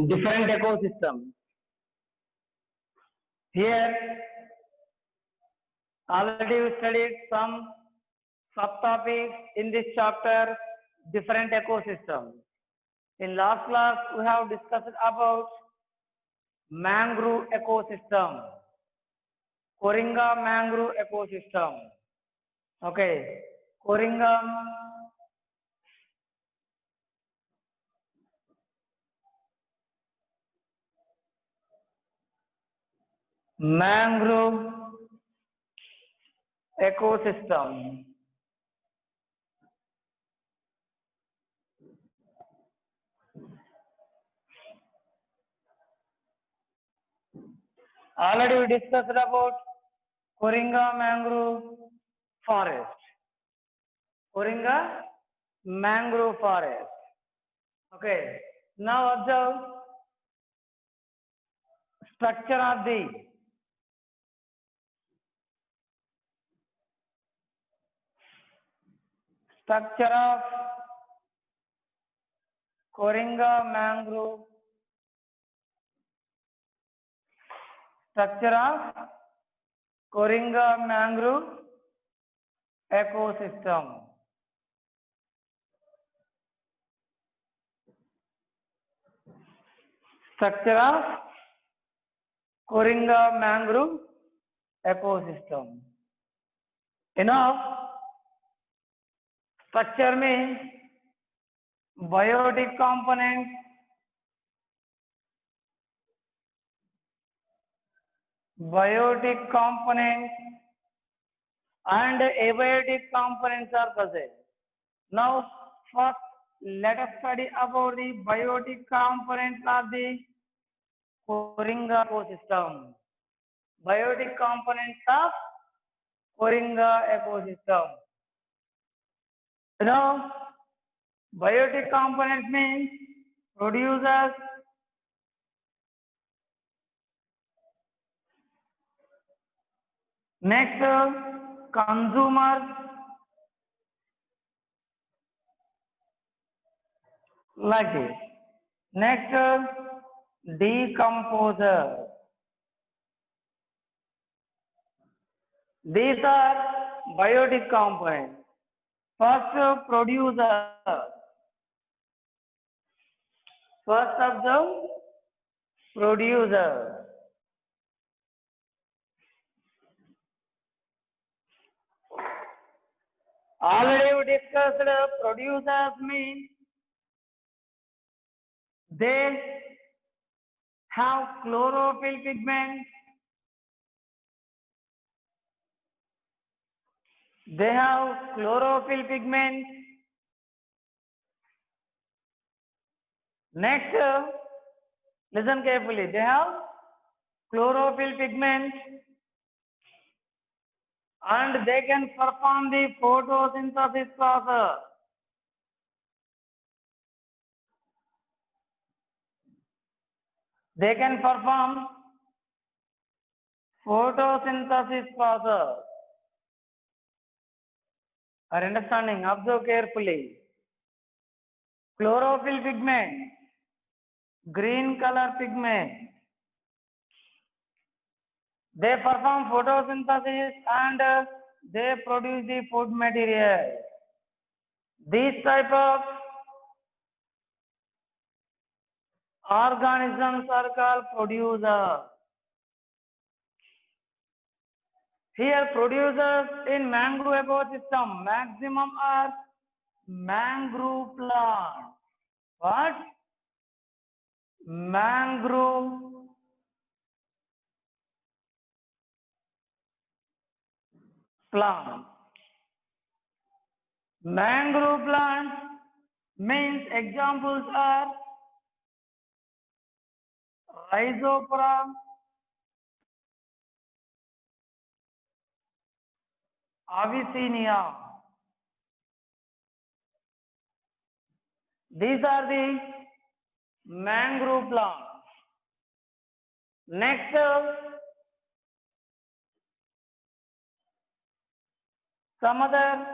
different ecosystem. Here, already we studied some subtopics in this chapter, different ecosystem. In last class, we have discussed about mangrove ecosystem, Coringa mangrove ecosystem. Okay, Coringa mangrove ecosystem. Already we discussed about Coringa mangrove forest. Coringa mangrove forest. Okay. Now observe structure of the Coringa mangrove. Structure of Coringa mangrove ecosystem. Structure of Coringa mangrove ecosystem. You know, structure means biotic components, and abiotic components are present. Now, first, let us study about the biotic components of the Coringa ecosystem. Biotic components of Coringa ecosystem. You know, biotic components means producers, next consumers, like this. Next decomposer. These are biotic components. First producer. First observe producer. Already we discussed producers means they have chlorophyll pigment. They have chlorophyll pigment. Next, listen carefully. They have chlorophyll pigment and they can perform the photosynthesis process. They can perform photosynthesis process. Are understanding? Observe carefully. Chlorophyll pigment, green color pigment. They perform photosynthesis and they produce the food material. These type of organisms are called producers. Here producers in mangrove ecosystem, maximum are mangrove plants. What? Mangrove plants. Mangrove plants means examples are Rhizopora, Avicennia. These are the mangrove plants. Next, some other,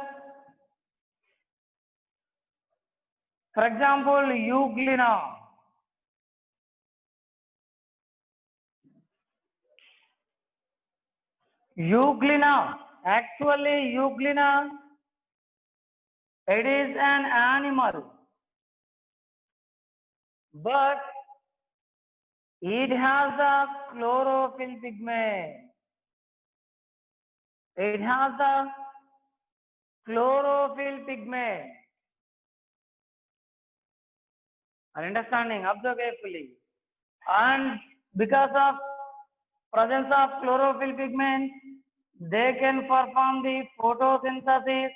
for example, Euglena. Euglena. Actually, Euglena, it is an animal, but it has the chlorophyll pigment. It has the chlorophyll pigment. Are you understanding? Observe carefully. And because of presence of chlorophyll pigment, they can perform the photosynthesis.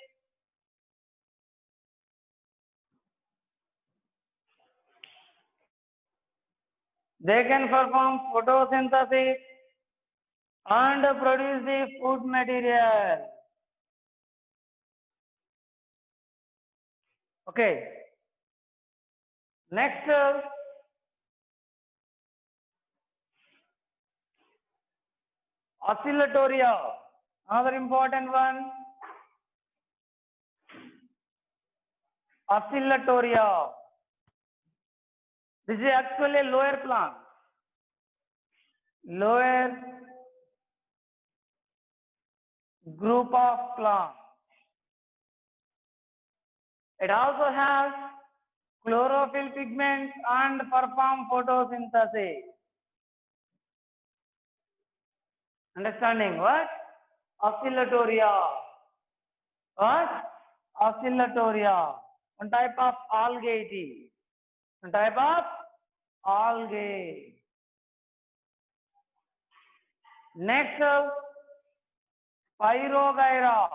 They can perform photosynthesis and produce the food material. Okay. Next, oscillatoria. Another important one. Oscillatoria. This is actually a lower plant. Lower group of plants. It also has chlorophyll pigment and perform photosynthesis. Understanding what? Oscillatoria. What? Oscillatoria. One type of algae it is. One type of algae. Next, Pyrogyra.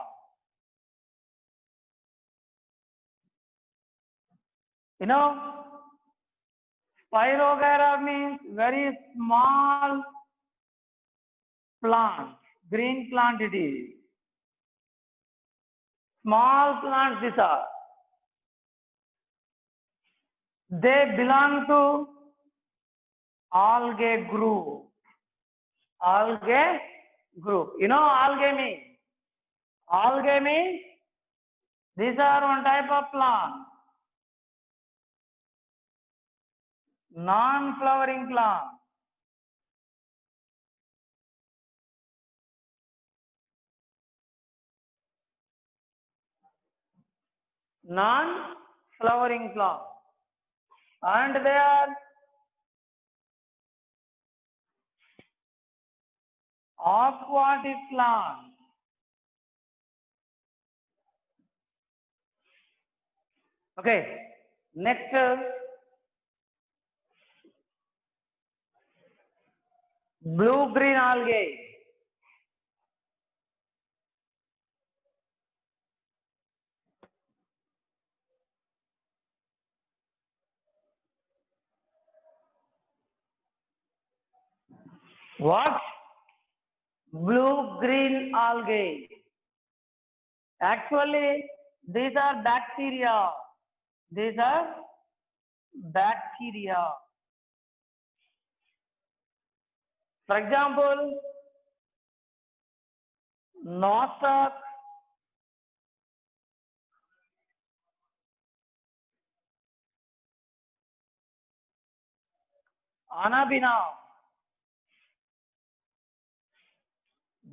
You know, Pyrogyra means very small plant, green plant it is. Small plants these are. They belong to algae group. Algae group. You know algae means? Algae means these are one type of plant. Non-flowering plant. Non-flowering plant. And they are aquatic plants. Okay. Next, blue-green algae. What? Blue-green algae. Actually, these are bacteria. These are bacteria. For example, nostoc, anabina.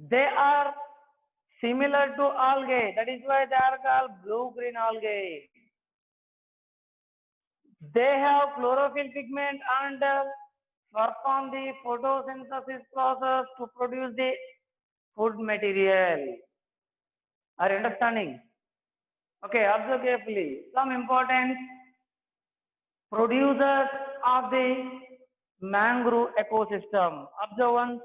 They are similar to algae. That is why they are called blue-green algae. They have chlorophyll pigment and perform the photosynthesis process to produce the food material. Are you understanding? Okay, observe carefully. Some important producers of the mangrove ecosystem. Observe one.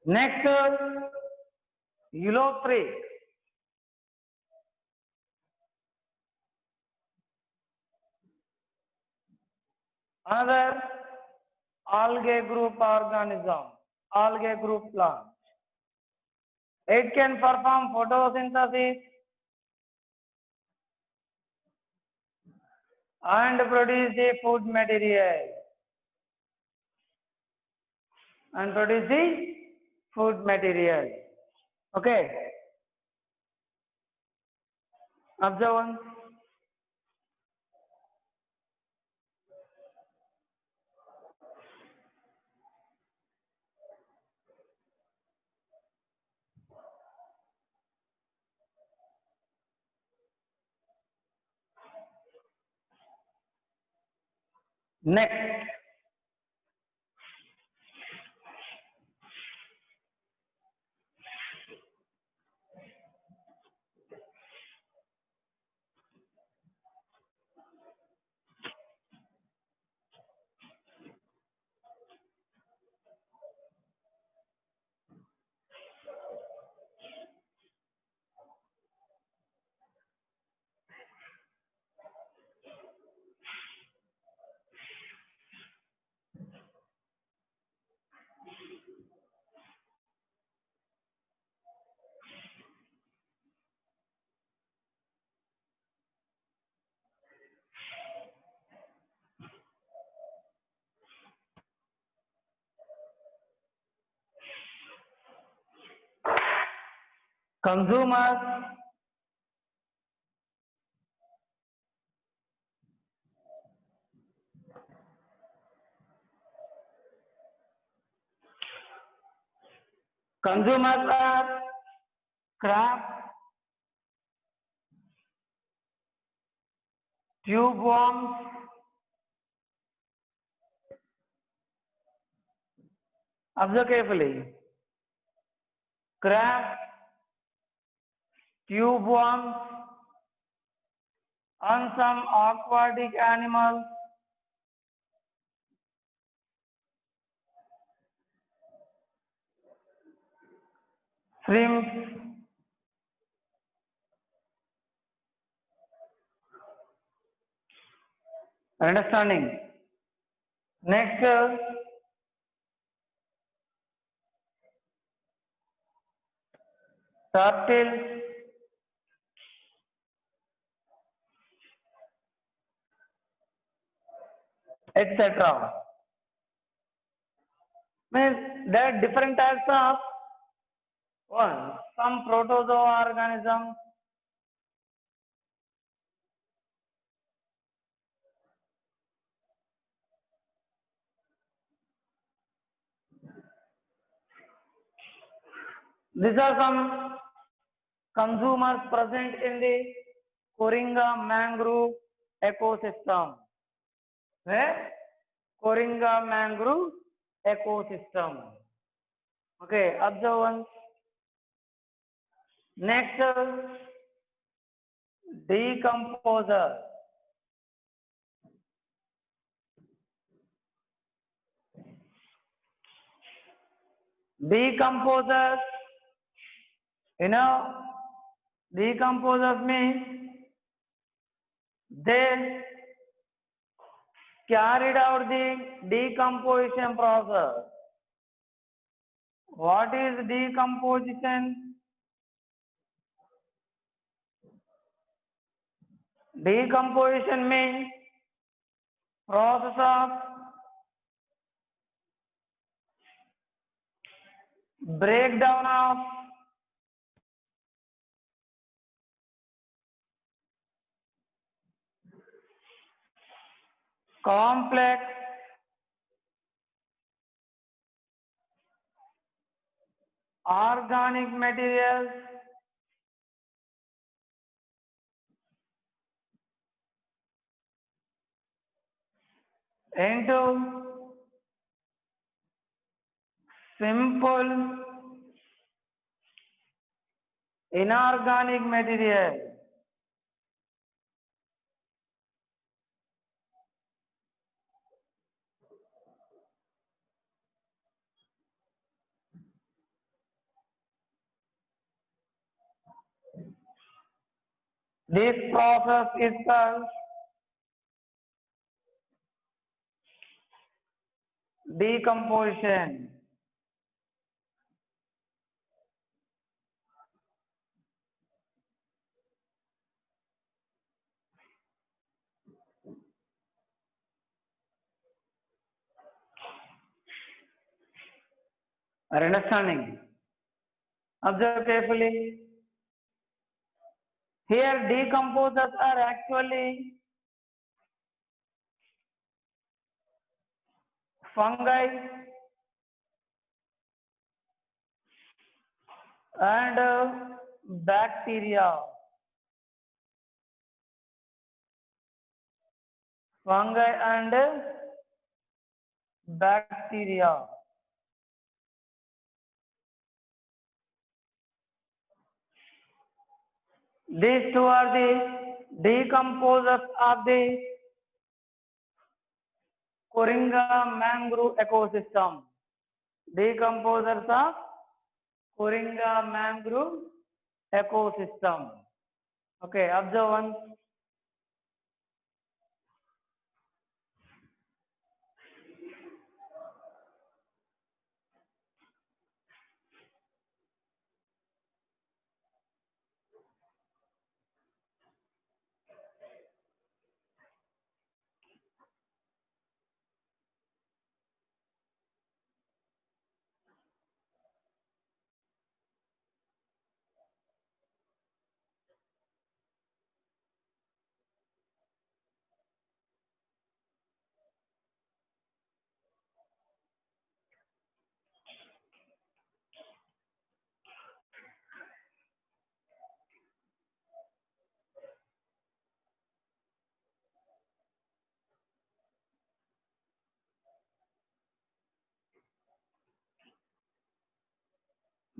Next, Ulothrix. Another algae group organism, algae group plant. It can perform photosynthesis and produce the food material. And produce the food material. Okay. Observe one. Next. Consumers. Consumers are crab, tube worms, observe carefully. Crab, tube worms, and some aquatic animals. Shrimps. Understanding? Next, turtles, etc. Means there are different types of one. Some protozoa organisms. These are some consumers present in the Coringa mangrove ecosystem. Where? Coringa mangrove ecosystem. Okay, observe one. Next, decomposer. Decomposers, decomposers means they carried out the decomposition process. What is decomposition? Decomposition means process of breakdown of complex organic materials into simple inorganic material. This process is called decomposition. Are you understanding? Observe carefully. Here decomposers are actually fungi and bacteria. Fungi and bacteria. These two are the decomposers of the Coringa mangrove ecosystem. Decomposers of Coringa mangrove ecosystem. Okay, observe one.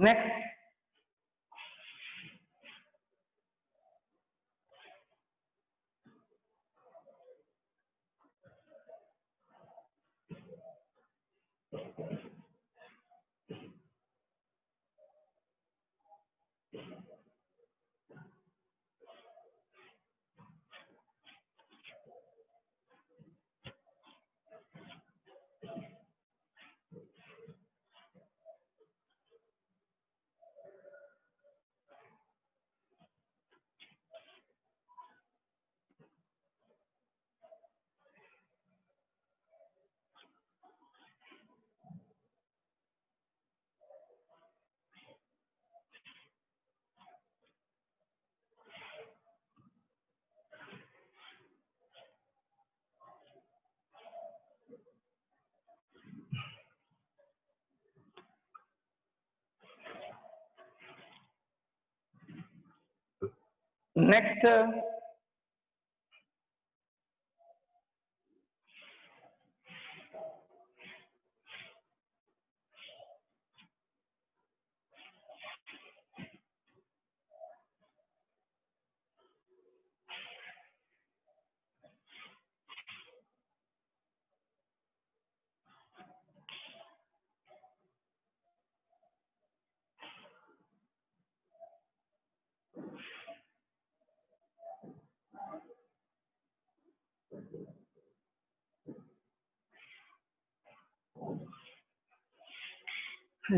Next, next,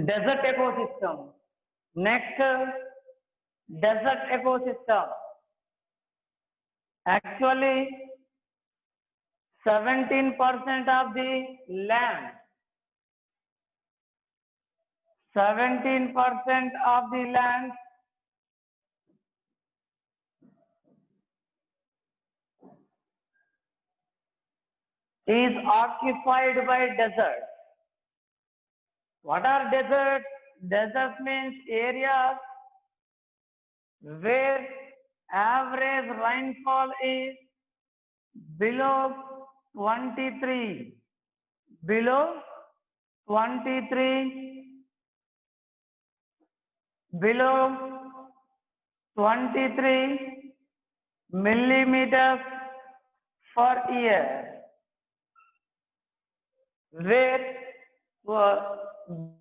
desert ecosystem. Next, desert ecosystem. Actually, 17% of the land, 17% of the land is occupied by deserts. What are deserts? Deserts means areas where average rainfall is below 23, below 23, below 23 millimeters per year, where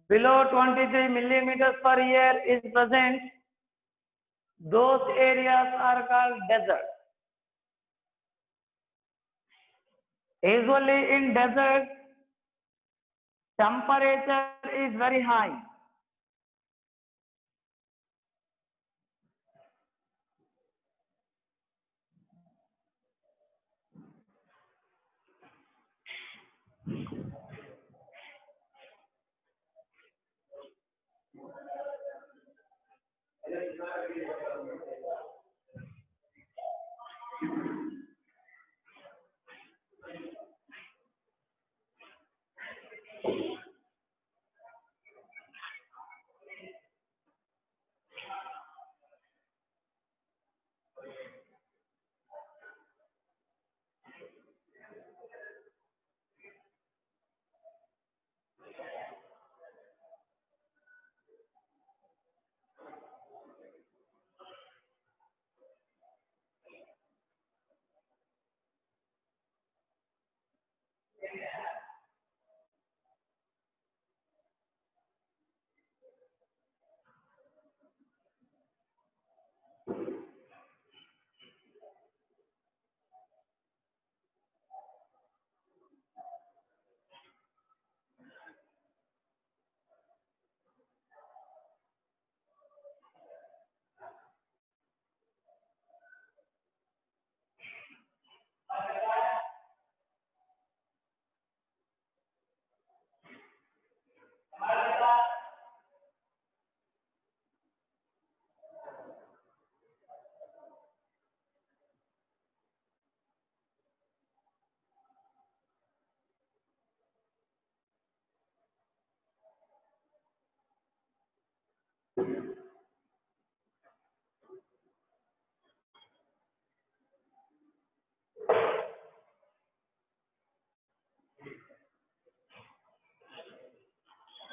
below 23 millimeters per year is present, Those areas are called desert. Usually in desert, temperature is very high.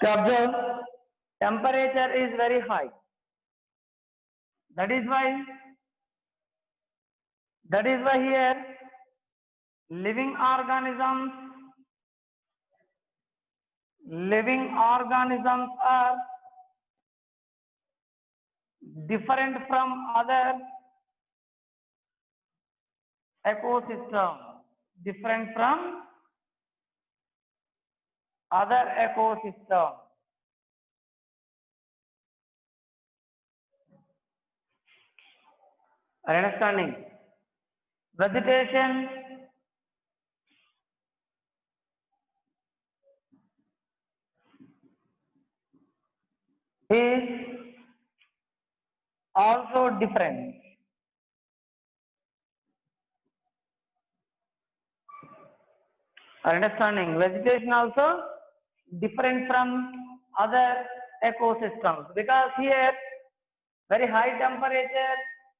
Observe, temperature is very high. That is why here living organisms are different from other ecosystem. Different from other ecosystem. Are you understanding? Vegetation is also different. Are you understanding? Vegetation also different from other ecosystems because here very high temperature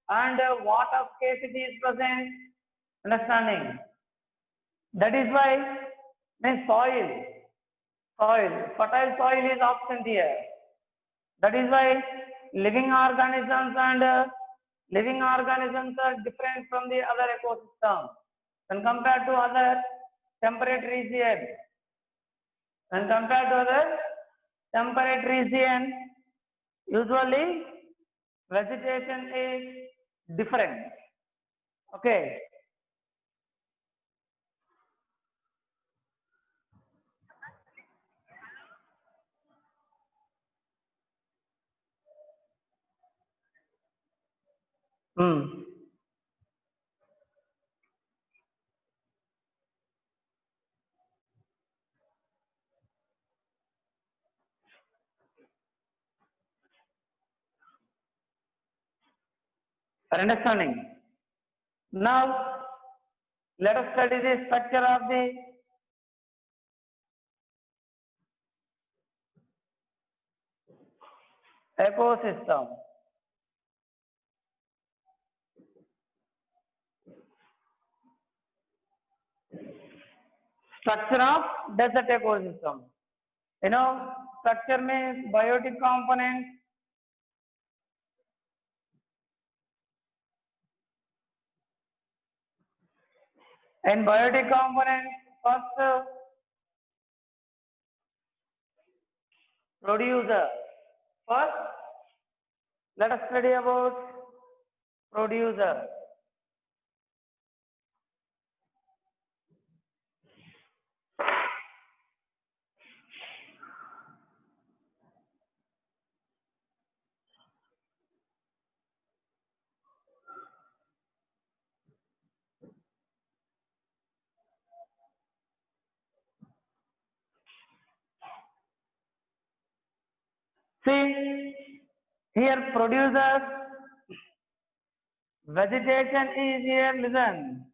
and water scarcity is present. Understanding? That is why means fertile soil is absent here. That is why living organisms are different from the other ecosystem when compared to other temperate region. When compared to other temperate region, usually vegetation is different. Okay. Are understanding? Now, let us study the structure of the ecosystem. Structure of desert ecosystem. You know, structure means biotic component, and biotic component first producer. First, let us study about producer. See, here producers, vegetation is here, listen.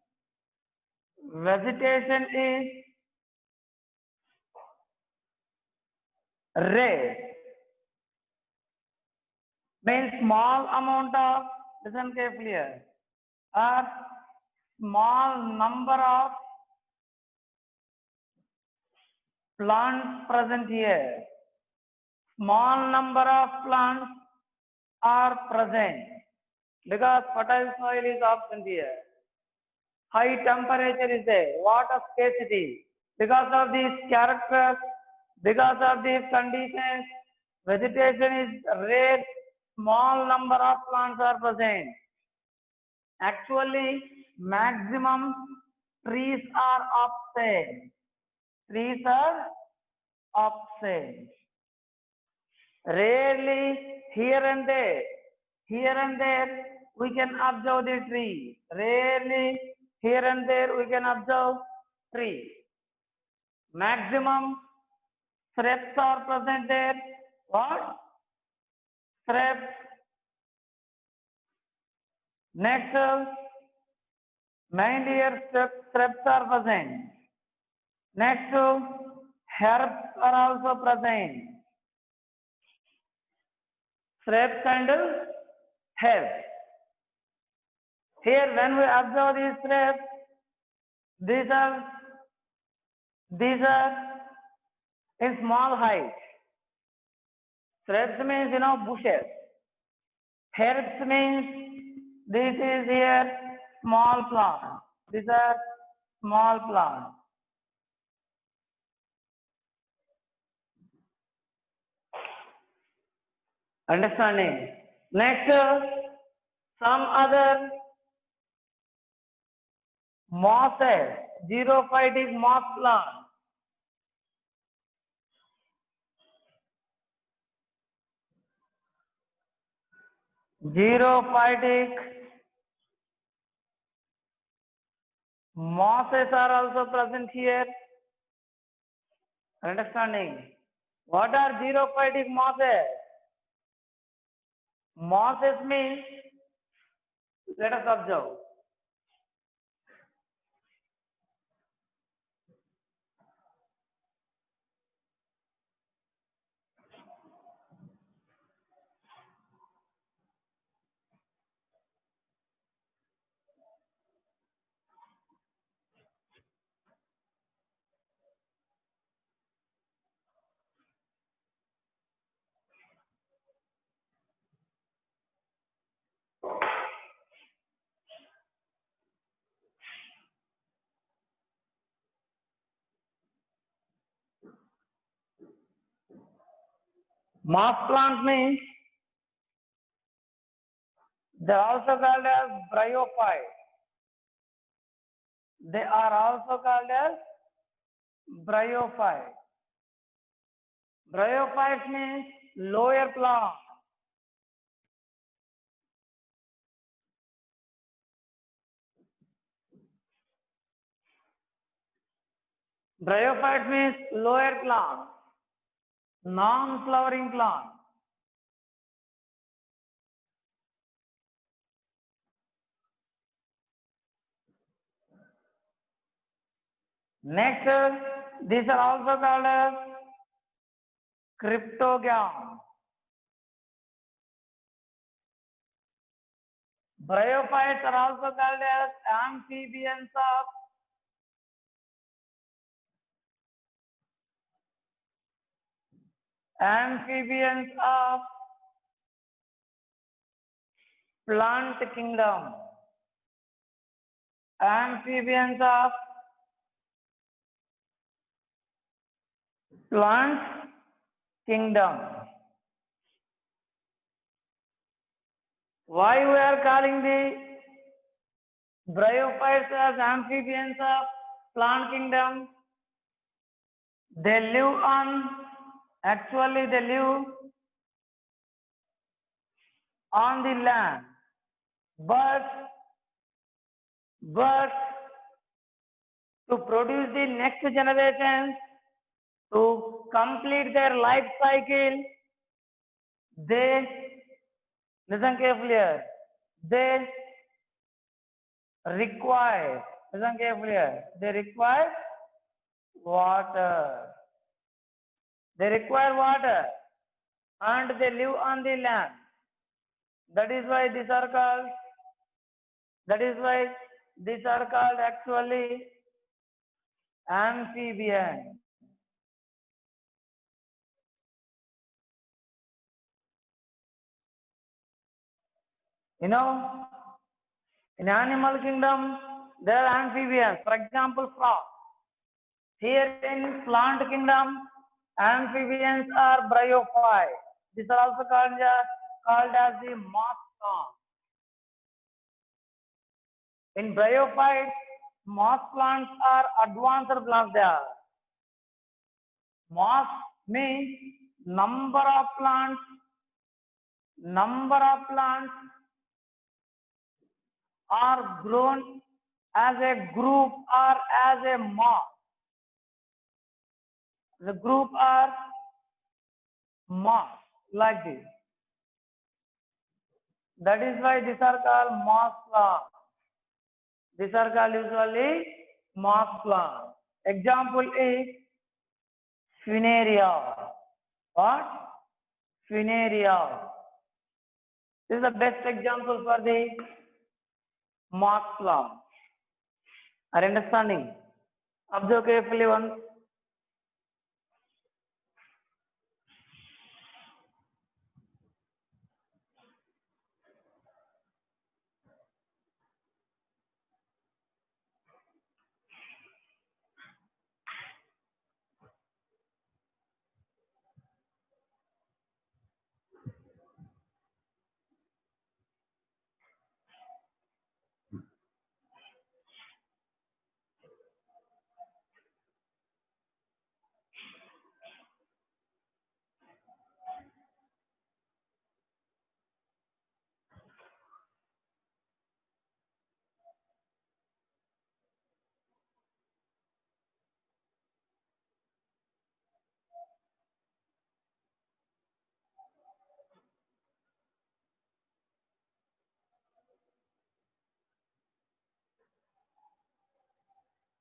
Vegetation is red. Means small amount of, listen carefully here, or small number of plants present here. Small number of plants are present because fertile soil is absent here. High temperature is there, water scarcity. Because of these characters, because of these conditions, vegetation is rare, small number of plants are present. Actually, maximum trees are absent. Trees are absent. Rarely here and there we can observe the tree. Rarely here and there we can observe tree. Maximum shrubs are present there. What? Shrubs. Next, mainly here shrubs are present. Next, herbs are also present. Shrubs and herbs. Here, when we observe these shrubs, these are in small height. Shrubs means bushes. Herbs means this is here small plant. These are small plants. Understanding? Next, some other mosses. Xerophytic moss plant. Xerophytic mosses are also present here. Understanding? What are xerophytic mosses? Mosses means, let us observe. Moss plant means they are also called as bryophytes. They are also called as bryophytes. Bryophytes means lower plant. Bryophytes means lower plant, non-flowering plant. Next, these are also called as cryptogams. Bryophytes are also called as amphibians of plant kingdom. Amphibians of plant kingdom. Why we are calling the bryophytes as amphibians of plant kingdom? They live actually they live on the land, but to produce the next generation, to complete their life cycle, they, listen carefully here, they require, listen carefully here, they require water. They require water and they live on the land. That is why these are called actually amphibian. You know, in animal kingdom, there are amphibians. For example, frog. Here in plant kingdom, amphibians are bryophytes. These are also called as the moss plants. In bryophytes, moss plants are advanced plants. They are. Moss means number of plants are grown as a group or as a moss. The group are moss like this. That is why these are called moss plants. These are called usually moss plants. Example is Funaria. What? Funaria. This is the best example for the moss plant. Are you understanding? Observe carefully once.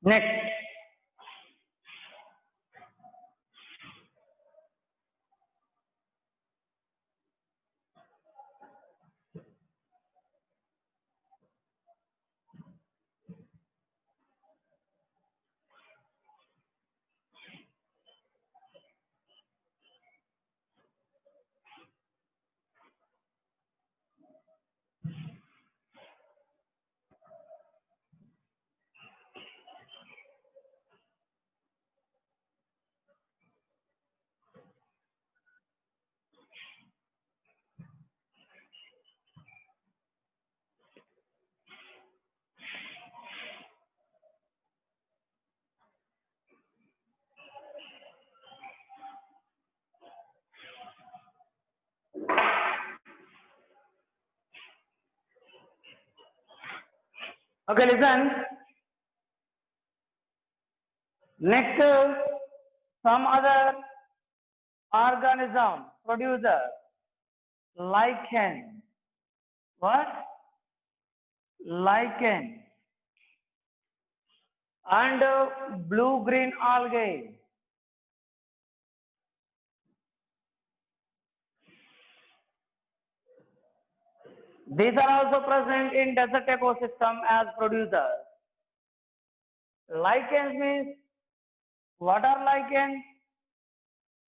Next. Okay, listen. Next, some other organism producer lichen. What? Lichen. And blue-green algae. These are also present in desert ecosystem as producers. Lichens means, what are lichens?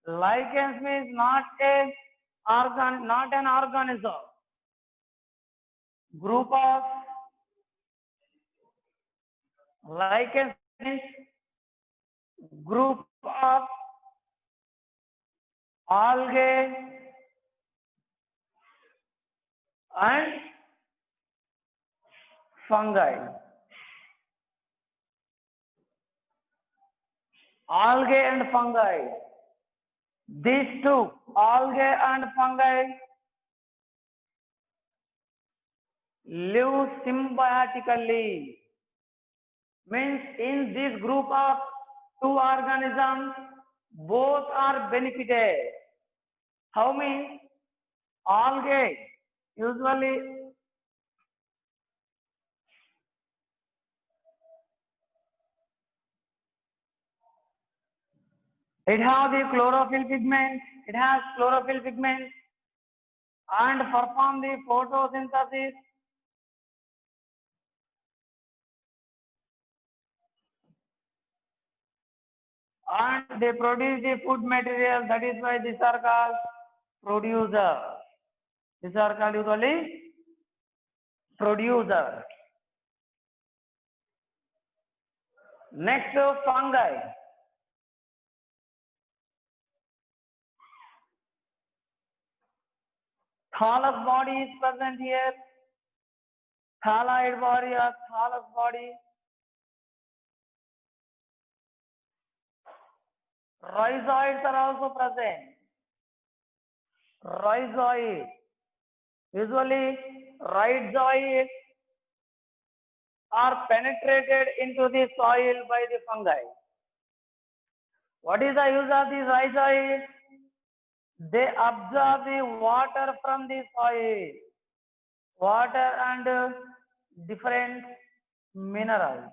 Lichens means not an organism. Group of lichens means group of algae and fungi. Algae and fungi. These two, algae and fungi, live symbiotically. Means in this group of two organisms, both are benefited. How means algae usually it has the chlorophyll pigment. It has chlorophyll pigment and perform the photosynthesis. And they produce the food material. That is why these are called producer. These are called usually producer. Next, fungi. Thallus body is present here. Thalloid body or thallus body. Rhizoids are also present. Rhizoid. Usually, rhizoids are penetrated into the soil by the fungi. What is the use of these rhizoids? They absorb the water from the soil. Water and different minerals.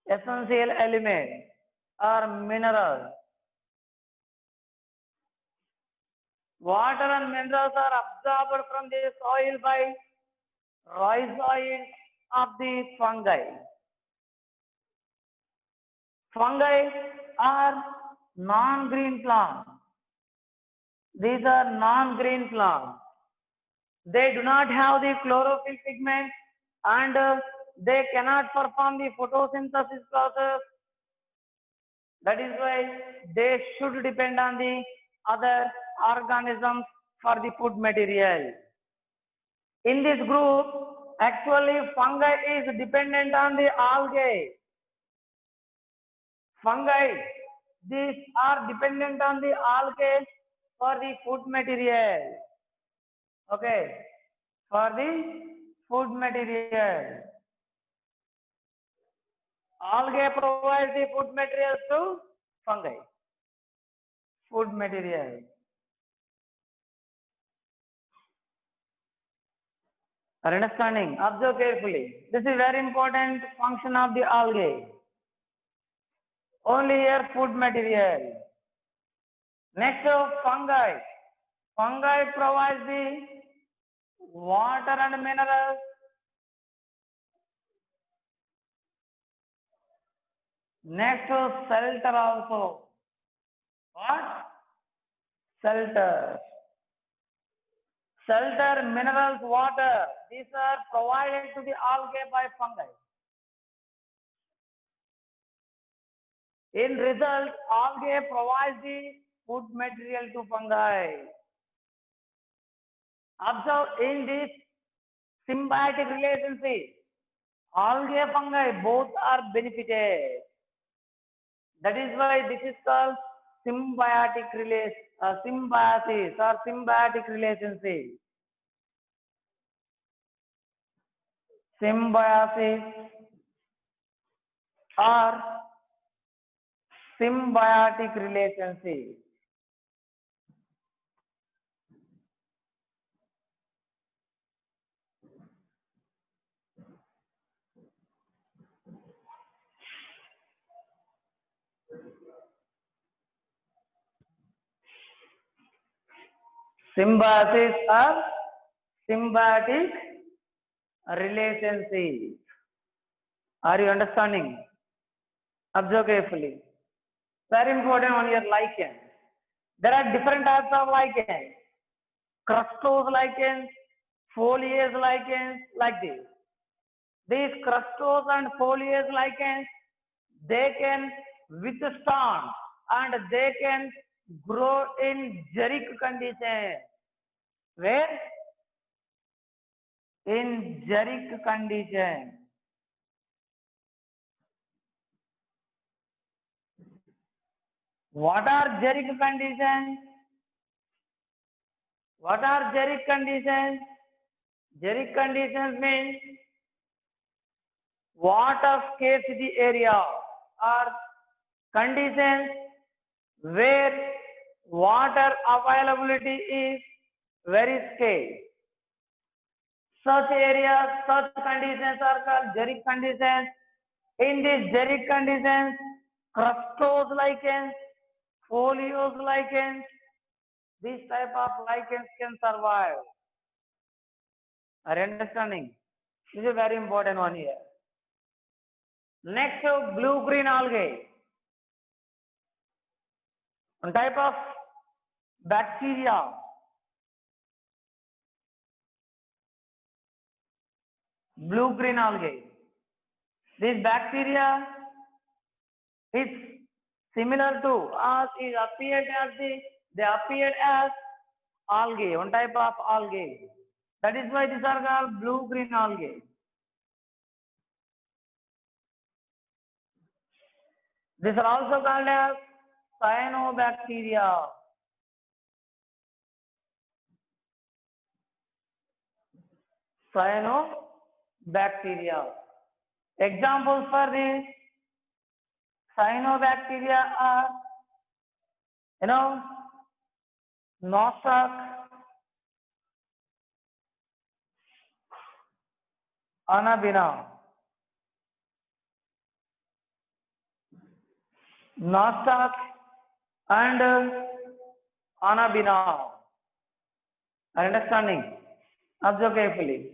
Essential elements or minerals. Water and minerals are absorbed from the soil by rhizoids of the fungi. Fungi are non-green plants. These are non-green plants. They do not have the chlorophyll pigment and they cannot perform the photosynthesis process. That is why they should depend on the other organisms for the food material. In this group, actually fungi is dependent on the algae. Fungi, these are dependent on the algae for the food material. Okay, for the food material. Algae provides the food materials to fungi. Food material. Are understanding? Observe carefully. This is very important function of the algae. Only here food material. Next, fungi. Fungi provides the water and minerals. Next, shelter also. What? Shelter. Shelter, minerals, water. These are provided to the algae by fungi. In result, algae provides the food material to fungi. Observe in this symbiotic relationship, algae fungi both are benefited. That is why this is called symbiotic symbiosis or symbiotic relationship. Symbiosis or symbiotic relationship. Symbiosis or symbiotic relationship. Are you understanding? Observe carefully. Very important on your lichen. There are different types of lichens. Crustose lichens, foliage lichens, like this. These crustose and foliage lichens, they can withstand and they can grow in xeric condition. Where? in xeric condition. What are xeric conditions? What are xeric conditions? Xeric conditions means water scarcity area or conditions where water availability is very scarce. Such areas, such conditions are called xeric conditions. In these xeric conditions, crustose lichens, foliose lichens, this type of lichens can survive. Are you understanding? This is a very important one here. Next, blue-green algae. One type of bacteria. Blue-green algae. This bacteria is similar to as is appeared as they appeared as algae, one type of algae. That is why these are called blue-green algae. These are also called as cyanobacteria. Cyanobacteria. Examples for this cyanobacteria are, nostoc, anabina. Nostoc and anabina. Are you understanding? Observe carefully.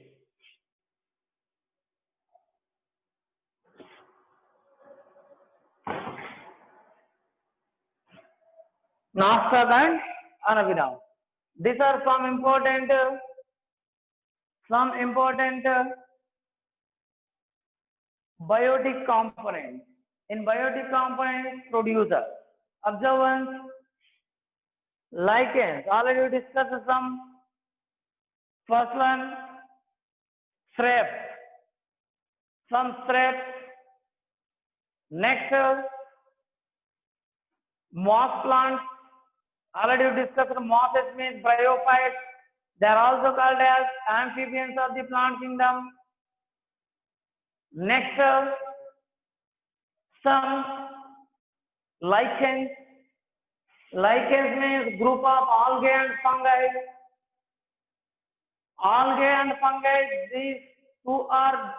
Nostoc and anabina. These are some important biotic components. In biotic components producer. Observe lichens. Already we discussed some. First one, thrips. Some thrips. Next, moss plants. Already we discussed mosses means bryophytes. They are also called as amphibians of the plant kingdom. Next, some lichens. Lichens means group of algae and fungi. Algae and fungi, these two are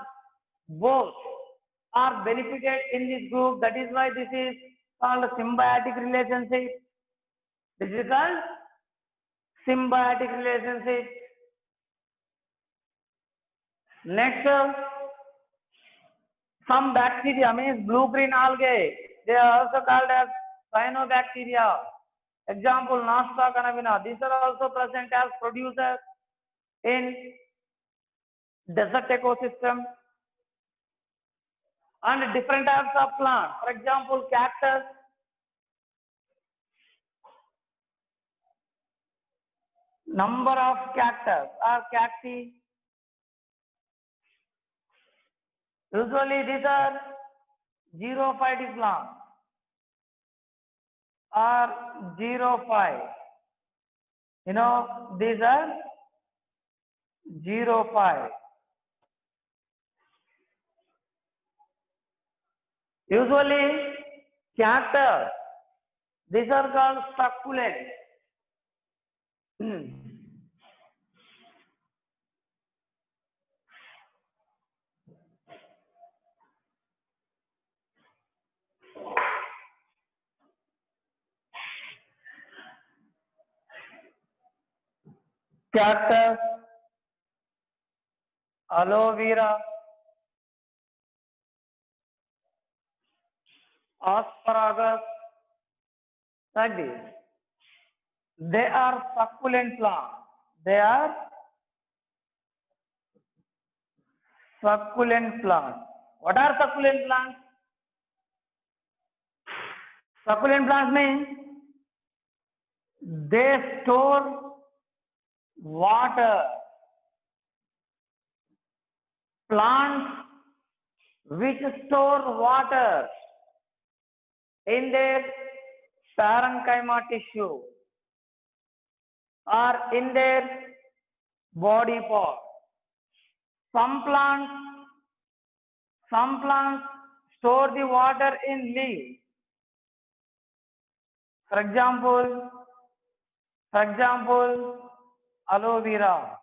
both are benefited in this group. That is why this is called symbiotic relationship. This is called symbiotic relationship. Next, some bacteria means blue-green algae. They are also called as cyanobacteria. Example, nostoc, anabina. These are also present as producers in desert ecosystem and different types of plants. For example, cactus. Number of cactus or cacti. Usually these are xerophytic plants or xerophyte. These are xerophyte. Usually cactus, these are called succulent. Cactus, aloe vera, asparagus, like this. They are succulent plants. They are succulent plants. What are succulent plants? Succulent plants means they store water Plants which store water in their parenchyma tissue or in their body part. Some plants store the water in leaves. For example, aloe vera.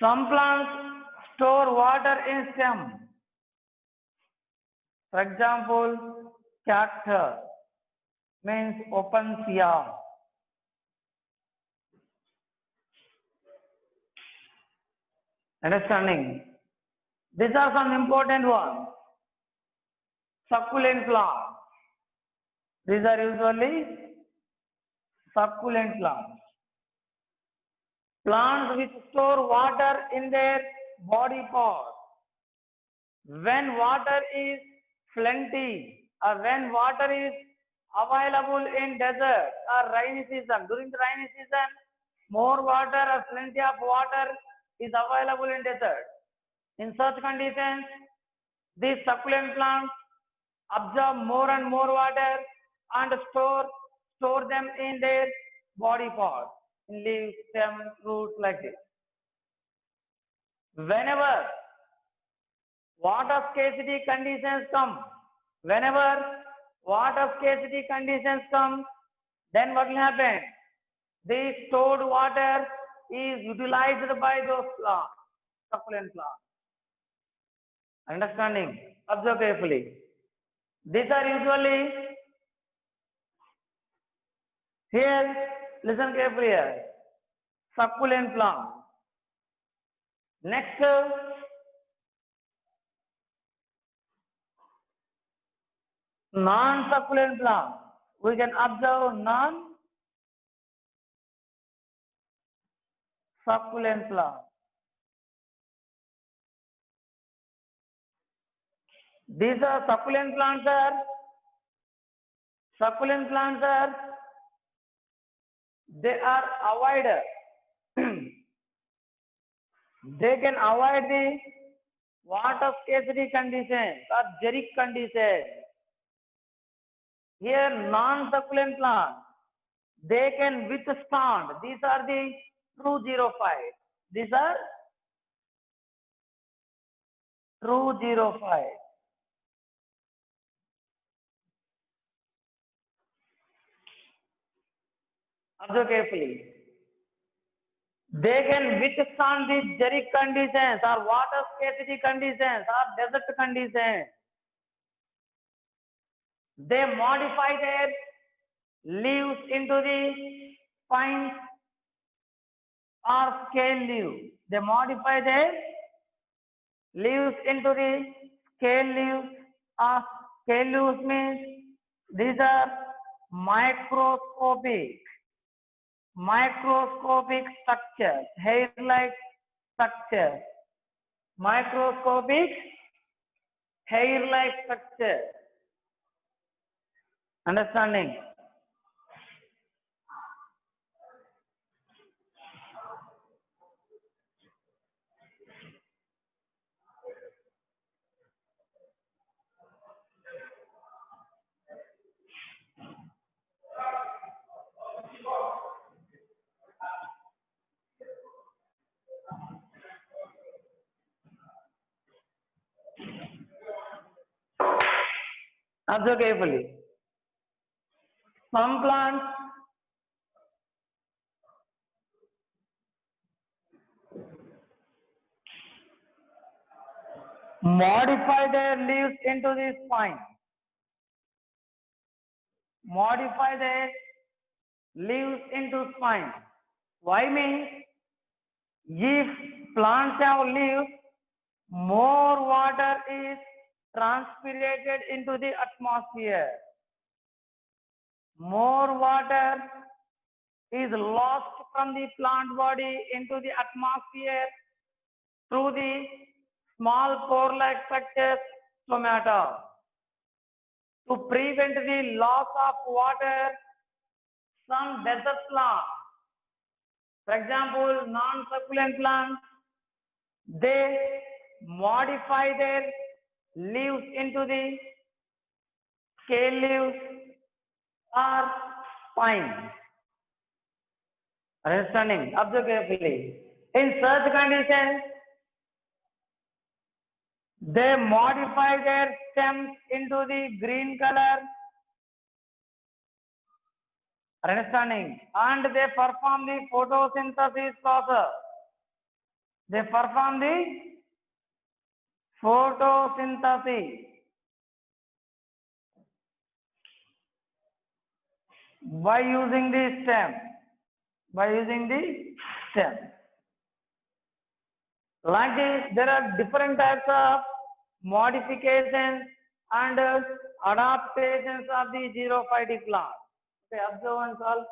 Some plants store water in stem. For example, cactus means opuntia. Understanding? These are some important ones. Succulent plants. These are usually succulent plants. Plants which store water in their body parts. When water is plenty or when water is available in desert or rainy season, during the rainy season, more water or plenty of water is available in desert. In such conditions, these succulent plants absorb more and more water and store them in their body parts, in leaves, stem, roots, like this. Whenever water scarcity conditions come, then what will happen? The stored water is utilized by those plants, succulent plants. Understanding? Observe carefully. These are usually, here, listen carefully here, succulent plants. Next, non-succulent plants. We can observe non-succulent plants. These are succulent plants they are avoided. They can avoid the water scarcity conditions or xeric conditions. Here, non-succulent plants, they can withstand. These are the true xerophytes. These are true xerophytes. Observe carefully. They can withstand the xeric conditions or water scarcity conditions or desert conditions. They modify their leaves into the spines or scale leaves. They modify their leaves into the scale leaves. Scale leaves means these are microscopic structures, hair-like structures, microscopic hair-like structures. Understanding? Observe carefully. Some plants modify their leaves into the spine. Modify their leaves into spine. Why means if plants have leaves, more water is transpirated into the atmosphere. More water is lost from the plant body into the atmosphere through the small pore-like structures, stomata. To prevent the loss of water, some desert plants, For example, non-succulent plants, they modify their leaves into the scale leaves or spines. Understanding? Observe carefully. In such conditions, they modify their stems into the green color. Understanding? And they perform the photosynthesis process. They perform the photosynthesis by using the stem. By using the stem. Like this, there are different types of modifications and adaptations of the xerophytic plant. Okay, observe and solve.